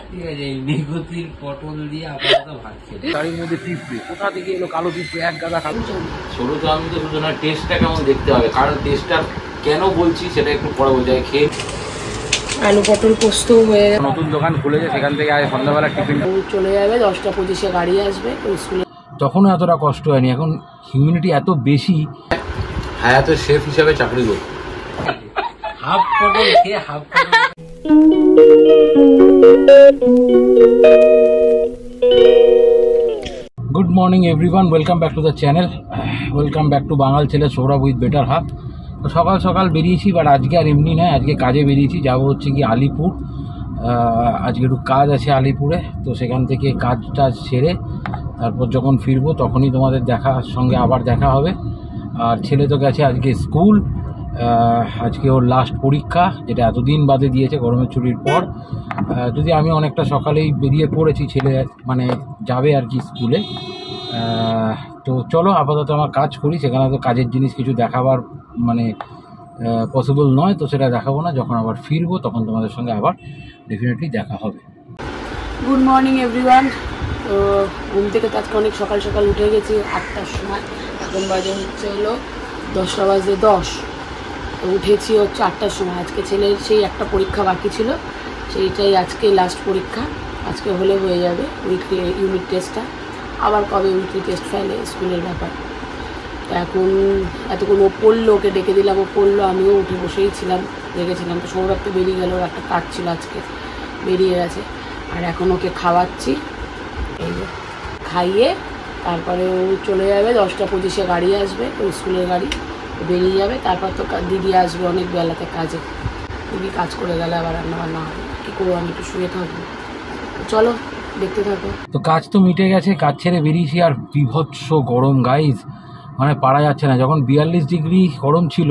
ঠিক আছে, এই নিকুতির পটল দিয়ে আপাতত ভাত খেতে। তার মধ্যে পিঁপড়ে কোথা থেকে এলো? কালো পিঁপড়ে, এক গাদা কালো। ছোট চাউমিন তো শুধু না, টেস্টটা কেমন দেখতে হবে, কারণ টেস্টটা কেন বলছি সেটা একটু পরে বোঝায়। খেয়ে আলু পটল পোস্ত হয়ে গেছে। নতুন দোকান খুলেছে, সেখান থেকে আজ সন্ধ্যাবেলা টিফিন চলে যাবে, 10টা 25-এ গাড়ি আসবে স্কুলে। তখনও এতটা কষ্ট হয়নি, এখন হিউমিডিটি এত বেশি। হ্যাঁ, তো শেফ হিসাবে চাকরি করি। হাফ পটল খেয়ে হাফ পটল। Good morning everyone, welcome back to the channel, welcome back to বাঙাল ছেলে সৌরভ উইথ বেটার হাফ। তো সকাল সকাল বেরিয়েছি, বাট আজকে আর এমনি নয়, আজকে কাজে বেরিয়েছি। যাবো হচ্ছে কি আলিপুর। আজকে একটু কাজ আছে আলিপুরে, তো সেখান থেকে কাজটা সেরে তারপর যখন ফিরবো তখনই তোমাদের সঙ্গে আবার দেখা হবে। আর ছেলে তো গেছে আজকে স্কুল, আজকে ওর লাস্ট পরীক্ষা, যেটা এতদিন বাদে দিয়েছে গরমের ছুটির পর। যদি আমি অনেকটা সকালেই বেরিয়ে পড়েছি, ছেলে মানে যাবে আর কি স্কুলে। তো চলো আপাতত আমার কাজ করি, সেখানে তো কাজের জিনিস কিছু দেখাবার মানে পসিবল নয়, তো সেটা দেখাবো না। যখন আবার ফিরবো তখন তোমাদের সঙ্গে আবার ডেফিনেটলি দেখা হবে। Good morning everyone. তো ঘুম থেকে তো আজকে অনেক সকাল সকাল উঠে গেছি 8টার সময়। এখন বাজে হচ্ছে হলো 10:10। তো উঠেছি হচ্ছে 8টার সময়। আজকে ছেলের সেই একটা পরীক্ষা বাকি ছিল, সেইটাই আজকে লাস্ট পরীক্ষা। আজকে হলে হয়ে যাবে উইকলি ইউনিট টেস্টটা। আবার কবে উইকলি টেস্ট ফেলে স্কুলের ব্যাপার। তো এখন এতক্ষণ ও পড়লো, ওকে ডেকে দিলাম, ও পড়লো, আমিও উঠে বসেই ছিলাম, দেখেছিলাম। তো সৌরভ তো বেরিয়ে গেল, ওর একটা কাজ ছিল আজকে, বেরিয়ে গেছে। আর এখন ওকে খাওয়াচ্ছি, এই যে খাইয়ে তারপরে ও চলে যাবে। 10টা 25-এ গাড়ি আসবে, ওই স্কুলের গাড়ি, বেরিয়ে যাবে। তারপর তো দিদি আসবে অনেক বেলাতে কাজে। দিদি কাজ করে গেলে আবার রান্নাবান্না হবে, কী করবো, আমি একটু শুয়ে থাকবো। চলো দেখতে থাকো। তো কাজ তো মিটে গেছে, কাজ ছেড়ে বেরিয়েছি। আর বিভৎস গরম গাইজ, মানে পারা যাচ্ছে না। যখন 42 ডিগ্রি গরম ছিল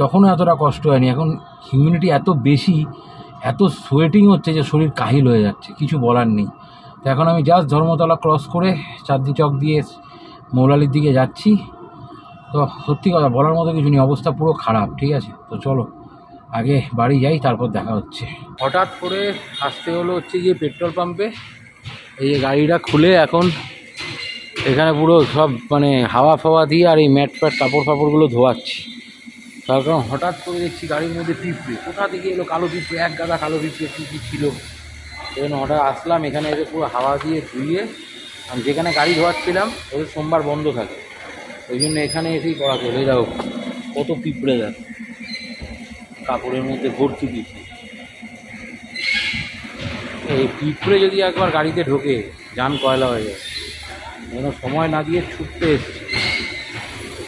তখনও এতটা কষ্ট হয়নি। এখন হিউমিডিটি এত বেশি, এত সোয়েটিং হচ্ছে যে শরীর কাহিল হয়ে যাচ্ছে, কিছু বলার নেই। তো এখন আমি জাস্ট ধর্মতলা ক্রস করে চাঁদনি চক দিয়ে মৌলালির দিকে যাচ্ছি। তো সত্যি কথা বলার মতো কিছু নেই, অবস্থা পুরো খারাপ। ঠিক আছে, তো চলো আগে বাড়ি যাই, তারপর দেখা হচ্ছে। হঠাৎ করে আসতে হলো হচ্ছে গিয়ে পেট্রোল পাম্পে। এই যে গাড়িটা খুলে এখন এখানে পুরো সব মানে হাওয়া ফাওয়া দিয়ে আর এই ম্যাট প্যাট কাপড় ফাপড়গুলো ধোয়াচ্ছি। তার কারণ হঠাৎ করে দেখছি গাড়ির মধ্যে পিঁপড়ে কোথা থেকে এলো, কালো পিঁপড়ে, এক গাদা কালো পিঁপড়ে কী ছিল। সেজন্য হঠাৎ আসলাম এখানে, এসে পুরো হাওয়া দিয়ে ধুয়ে। আমি যেখানে গাড়ি ধোয়াচ্ছিলাম ওদের সোমবার বন্ধ থাকে, ওই জন্য এখানে এসেই করা চলে যাও। কত পিঁপড়ে দেখ, কাপড়ের মধ্যে ভর্তি পিঁপড়ে। এই পিঁপড়ে যদি একবার গাড়িতে ঢোকে যান কয়লা হয়ে যায়। যেন সময় না দিয়ে ছুটতে এসছি।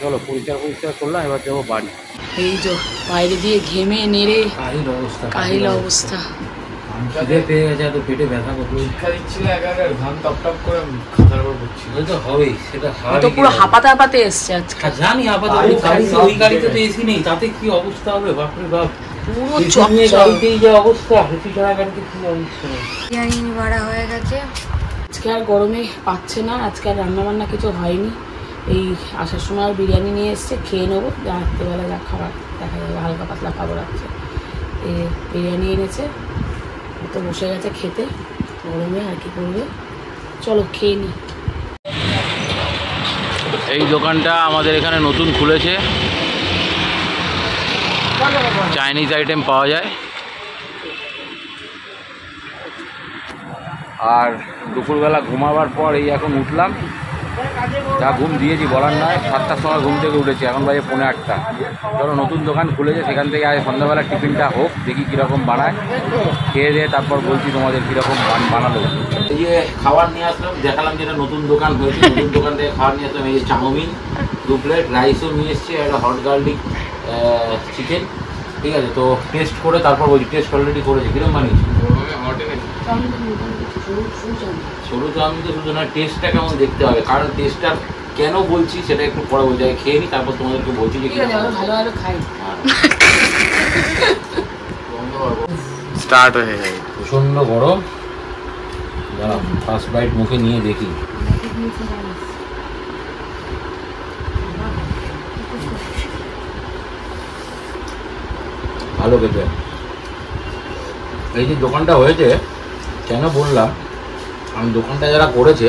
চলো পরিষ্কার করলাম, এবার যাবো বাড়ি। এই যে বাইরে দিয়ে ঘেমে নেড়ে কাহিল অবস্থা, কাহিল অবস্থা। খিদে পেয়ে গেছে, এত পেটে ব্যথা করছে। পরীক্ষা দিচ্ছিল একাকার, ঘাম টপ টপ করে খাতার উপর পড়ছিল। তো হবেই, সেটা তো পুরো হাঁপাতে হাঁপাতে এসছে আজকে। জানি আপাতত ওই গাড়িতে তো এসি নেই, তাতে কি অবস্থা হবে বাপরে বাপ। পুরো গাড়িতেই যা অবস্থা, হেঁটে ছাড়া গাড়িতে কি অবস্থা। বিরিয়ানি ভাড়া হয়ে গেছে। আজকে আর গরমে পাচ্ছে না, আজকে আর রান্নাবান্না কিছু হয়নি। এই আসার সময় আর বিরিয়ানি নিয়ে এসছে, খেয়ে নেবো। রাত্রেবেলা যা খাবার দেখা যাবে, হালকা পাতলা খাবার আছে। বিরিয়ানি এনেছে, তো বসে গেছে খেতে। গরমে আর কি করবে, চলো খেয়ে নিই। এই দোকানটা আমাদের এখানে নতুন খুলেছে, চাইনিজ আইটেম পাওয়া যায়। আর দুপুরবেলা ঘুমাবার পর এই এখন উঠলাম, যা ঘুম দিয়েছি বলার নয়। 7টার সময় ঘুম থেকে উঠেছি, এখন বাজে 8:45। ধরো নতুন দোকান খুলেছে, সেখান থেকে আজ সন্ধ্যাবেলা টিফিনটা হোক, দেখি কীরকম বানায়। খেয়ে দিয়ে তারপর বলছি তোমাদের কীরকম বানালো। এই যে খাবার নিয়ে আসলাম, দেখালাম যেটা নতুন দোকান হয়েছে, নতুন দোকান থেকে খাবার নিয়ে আসলাম। এই যে চাউমিন 2 প্লেট, রাইসও নিয়ে এসছি, একটা হট গার্লিক চিকেন। ঠিক আছে, তো টেস্ট করে তারপর বলছি। টেস্ট অলরেডি করেছি, কিরকম বানিয়েছি? সরু চাউমিন তো শুধু না, টেস্টটা কেমন দেখতে হবে, কারণ টেস্টটা কেন বলছি সেটা একটু পরে বোঝায়। খেয়ে নিই, তারপর তোমাদেরকে বলছি যে ভালো ভালো খাই। স্টার্ট হয়ে যায়, প্রচণ্ড গরম। দাঁড়াও ফার্স্ট বাইট মুখে নিয়ে দেখি। ভালো খেতে। এই যে দোকানটা হয়েছে কেন বললাম, আমি দোকানটা যারা করেছে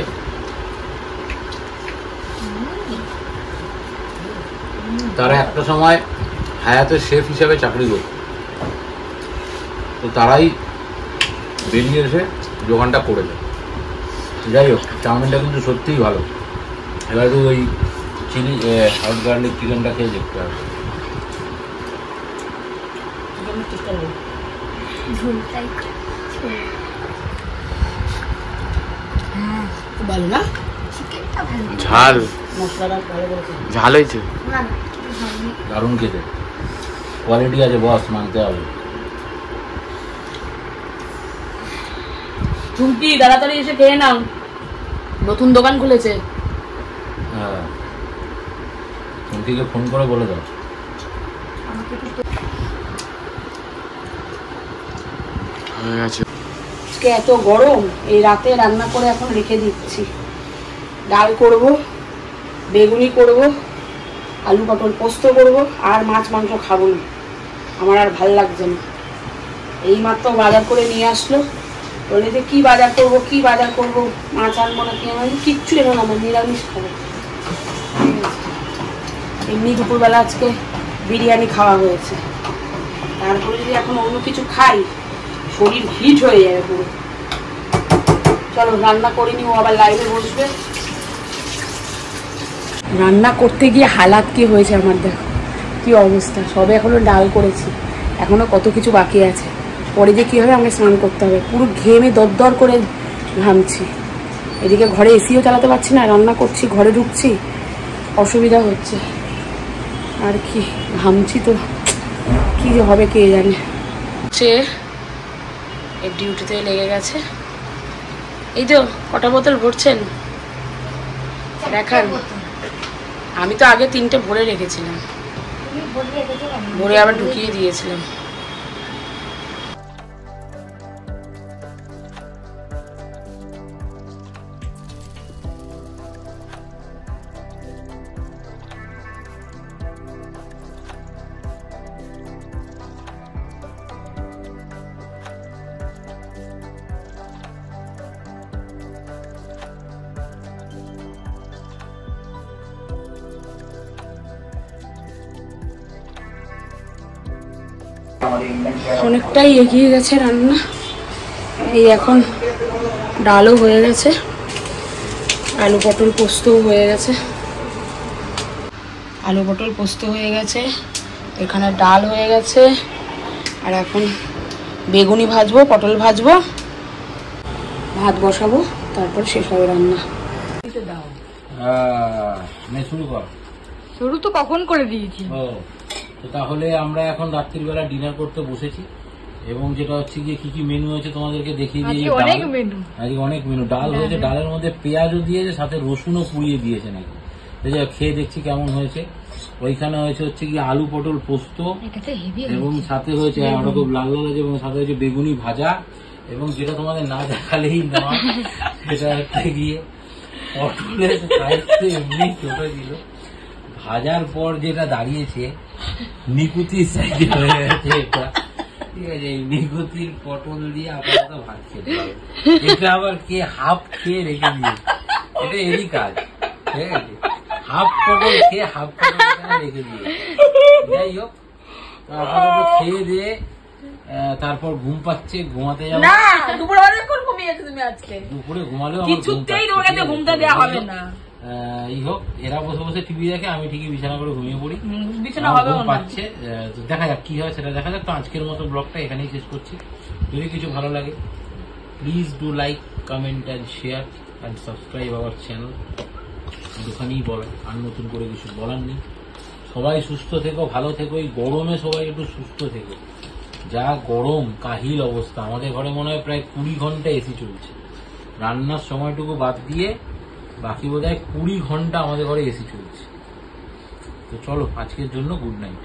তারা একটা সময় হায়াতের শেফ হিসাবে চাকরি করত, তো তারাই বেরিয়ে এসে দোকানটা করে দেয়। যাই হোক, চাউমিনটা কিন্তু সত্যিই ভালো। এবার তো ওই চিলি হট গার্লিক চিকেনটা খেয়ে দেখতে হবে। ভালো না? ঝাল মশলাটা ভালো করেছে। ঝাল হয়েছে, দারুণ খেতে, কোয়ালিটি আছে বস, মানতে হবে। চুমকি তাড়াতাড়ি এসে খেয়ে নাও, নতুন দোকান খুলেছে। হ্যাঁ, চুমকিকে ফোন করে বলে দাও। হয়ে গেছে। আজকে এত গরম, এই রাতে রান্না করে এখন রেখে দিচ্ছি। ডাল করব, বেগুনি করব, আলু পটল পোস্ত করব, আর মাছ মাংস খাবো না, আমার আর ভাল লাগছে না। এইমাত্র বাজার করে নিয়ে আসলো, বলে যে কী বাজার করব কী বাজার করব, মাছ আনবো না কি, আমি কিচ্ছু এলো না, আমার নিরামিষ খাবো। এমনি দুপুরবেলা আজকে বিরিয়ানি খাওয়া হয়েছে, তারপরে যদি এখন অন্য কিছু খাই শরীর হিট হয়ে যাবে পুরো। চলো রান্না করে নিও, আবার লাইভে বসবে। রান্না করতে গিয়ে হালাত কি হয়েছে আমার, দেখো কি অবস্থা। সবে এখনো ডাল করেছি, এখনো কত কিছু বাকি আছে, পরে যে কী হবে আমাকে স্নান করতে হবে, পুরো ঘেমে দরদর করে ঘামছি। এদিকে ঘরে এসিও চালাতে পারছি না, রান্না করছি ঘরে ঢুকছি, অসুবিধা হচ্ছে আর কি, ঘামছি তো, কী যে হবে কে জানে। সে এই ডিউটিতে লেগে গেছে। এই তো কটা বোতল ভরছেন দেখান। আমি তো আগে 3টে ভরে রেখেছিলাম, ভরে আবার ঢুকিয়ে দিয়েছিলাম। অনেকটাই এগিয়ে গেছে রান্না। এই এখন ডালও হয়ে গেছে, আলু পটল পোস্তও হয়ে গেছে, আলু পটল পোস্ত হয়ে গেছে, এখানে ডাল হয়ে গেছে, আর এখন বেগুনি ভাজবো, পটল ভাজবো, ভাত বসাবো, তারপর শেষ হবে রান্না। শুরু কর। শুরু তো কখন করে দিয়েছি। ও, তো তাহলে আমরা এখন রাত্রির বেলা ডিনার করতে বসেছি, এবং যেটা হচ্ছে গিয়ে কি কি মেনু হয়েছে তোমাদেরকে দেখিয়ে দিয়ে। অনেক মেনু, আজকে অনেক মেনু। ডাল হয়েছে, ডালের মধ্যে পেঁয়াজও দিয়েছে, সাথে রসুনও পুড়িয়ে দিয়েছে নাকি, খেয়ে দেখছি কেমন হয়েছে। ওইখানে হয়েছে হচ্ছে কি আলু পটল পোস্ত, এবং সাথে হয়েছে ওরকম লাল লাল আছে, এবং সাথে হয়েছে বেগুনি ভাজা, এবং যেটা তোমাদের না দেখালেই নয় সেটা হচ্ছে গিয়ে পটলের সাইজটা এমনি ছোট ছিল, ভাজার পর যেটা দাঁড়িয়েছে নিকুতির সাইজে হয়ে গেছে এটা। ঠিক আছে, এই নিকুতির পটল দিয়ে আপাতত ভাত খেতে হবে। এটা আবার কে হাফ খেয়ে রেখে দিয়ে, এটা এরই কাজ। ঠিক আছে, হাফ পটল খেয়ে হাফ পটল রেখে দিয়ে। যাই হোক, আপাতত খেয়ে দিয়ে তারপর ঘুম পাচ্ছে, ঘুমাতে যাবো। দুপুরে ঘুমিয়েছো তুমি আজকে? দুপুরে ঘুমালেও কিছুতেই তোমাকে ঘুমতে দেওয়া হবে না। এই হোক, এরা বসে বসে টিভি দেখে, আমি ঠিকই বিছানা করে ঘুমিয়ে পড়ি। বিছানা হবে পাচ্ছে, দেখা যাক কি হয় সেটা দেখা যাক। তো আজকের মতো ব্লগটা এখানেই শেষ করছি। যদি কিছু ভালো লাগে please do like, comment and share and subscribe our channel. দোকানেই বলে, আর নতুন করে কিছু বলার নেই। সবাই সুস্থ থেকো, ভালো থেকো। এই গরমে সবাই একটু সুস্থ থেকো। যা গরম, কাহিল অবস্থা। আমাদের ঘরে মনে হয় প্রায় 20 ঘন্টা এসি চলছে, রান্নার সময়টুকু বাদ দিয়ে বাকি বোধহয় 20 ঘন্টা আমাদের ঘরে এসি চলছে। তো চলো, আজকের জন্য গুড নাইট।